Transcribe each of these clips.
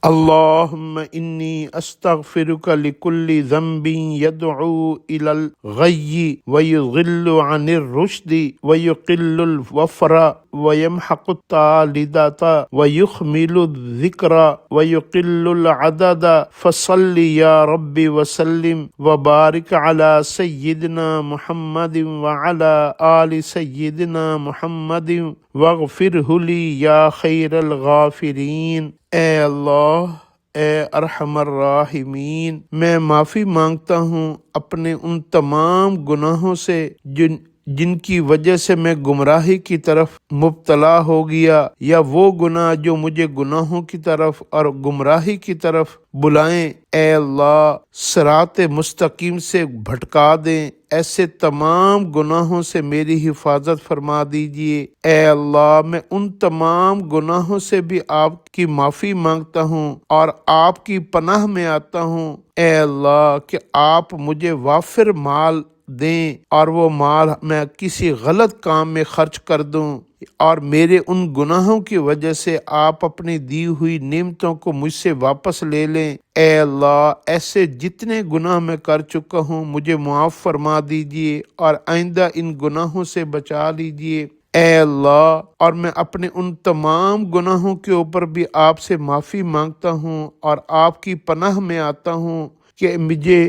اللهم إني أستغفرك لكل ذنب يدعو إلى الغي ويضل عن الرشد ويقل الوفر ويمحق الطالدة ويخمل الذكر ويقل العدد فصل يا رب وسلم وبارك على سيدنا محمد وعلى آل سيدنا محمد واغفره لي يا خير الغافرين۔ اے اللہ، اے ارحم الراحمین، میں معافی مانگتا ہوں اپنے ان تمام گناہوں سے جن کی وجہ سے میں گمراہی کی طرف مبتلا ہو گیا، یا وہ گناہ جو مجھے گناہوں کی طرف اور گمراہی کی طرف بلائیں۔ اے اللہ، صراط مستقیم سے بھٹکا دیں، ایسے تمام گناہوں سے میری حفاظت فرما دیجئے۔ اے اللہ، میں ان تمام گناہوں سے بھی آپ کی معافی مانگتا ہوں اور آپ کی پناہ میں آتا ہوں۔ اے اللہ، کہ آپ مجھے وافر مال دیں اور وہ مال میں کسی غلط کام میں خرچ کر دوں، اور میرے ان گناہوں کی وجہ سے آپ اپنی دی ہوئی نعمتوں کو مجھ سے واپس لے لیں۔ اے اللہ، ایسے جتنے گناہ میں کر چکا ہوں مجھے معاف فرما دیجئے اور آئندہ ان گناہوں سے بچا لیجئے۔ اے اللہ، اور میں اپنے ان تمام گناہوں کے اوپر بھی آپ سے معافی مانگتا ہوں اور آپ کی پناہ میں آتا ہوں کہ مجھے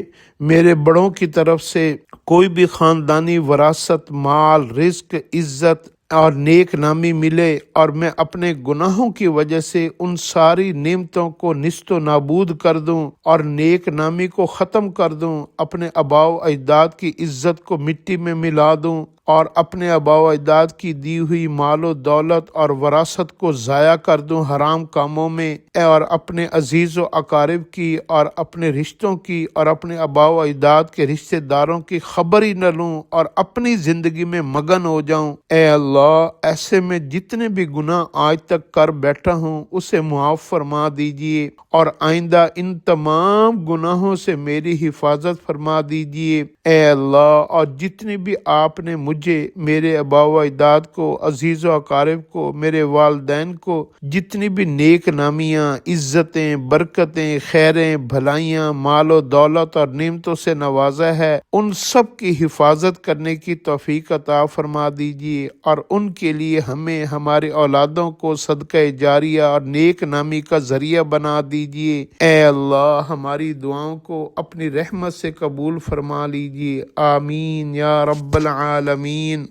میرے بڑوں کی طرف سے کوئی بھی خاندانی وراثت، مال، رزق، عزت اور نیک نامی ملے، اور میں اپنے گناہوں کی وجہ سے ان ساری نعمتوں کو نیست و نابود کر دوں اور نیک نامی کو ختم کر دوں، اپنے آباء و اجداد کی عزت کو مٹی میں ملا دوں اور اپنے آباء و اجداد کی دی ہوئی مال و دولت اور وراثت کو ضائع کر دوں حرام کاموں میں، اور اپنے عزیز و اقارب کی اور اپنے رشتوں کی اور اپنے آباء و اجداد کے رشتہ داروں کی خبر ہی نہ لوں اور اپنی زندگی میں مگن ہو جاؤں۔ اے اللہ، ایسے میں جتنے بھی گناہ آج تک کر بیٹھا ہوں اسے معاف فرما دیجئے اور آئندہ ان تمام گناہوں سے میری حفاظت فرما دیجئے۔ اے اللہ، اور جتنی بھی آپ نے مجھے، میرے آباء و اجداد کو، عزیز و اقارب کو، میرے والدین کو جتنی بھی نیک نامیاں، عزتیں، برکتیں، خیریں، بھلائیاں، مال و دولت اور نعمتوں سے نوازا ہے، ان سب کی حفاظت کرنے کی توفیق عطا فرما دیجیے، اور ان کے لیے ہمیں، ہمارے اولادوں کو صدقہ جاریہ اور نیک نامی کا ذریعہ بنا دیجیے۔ اے اللہ، ہماری دعاؤں کو اپنی رحمت سے قبول فرما لیجیے۔ آمین یا رب العالمین۔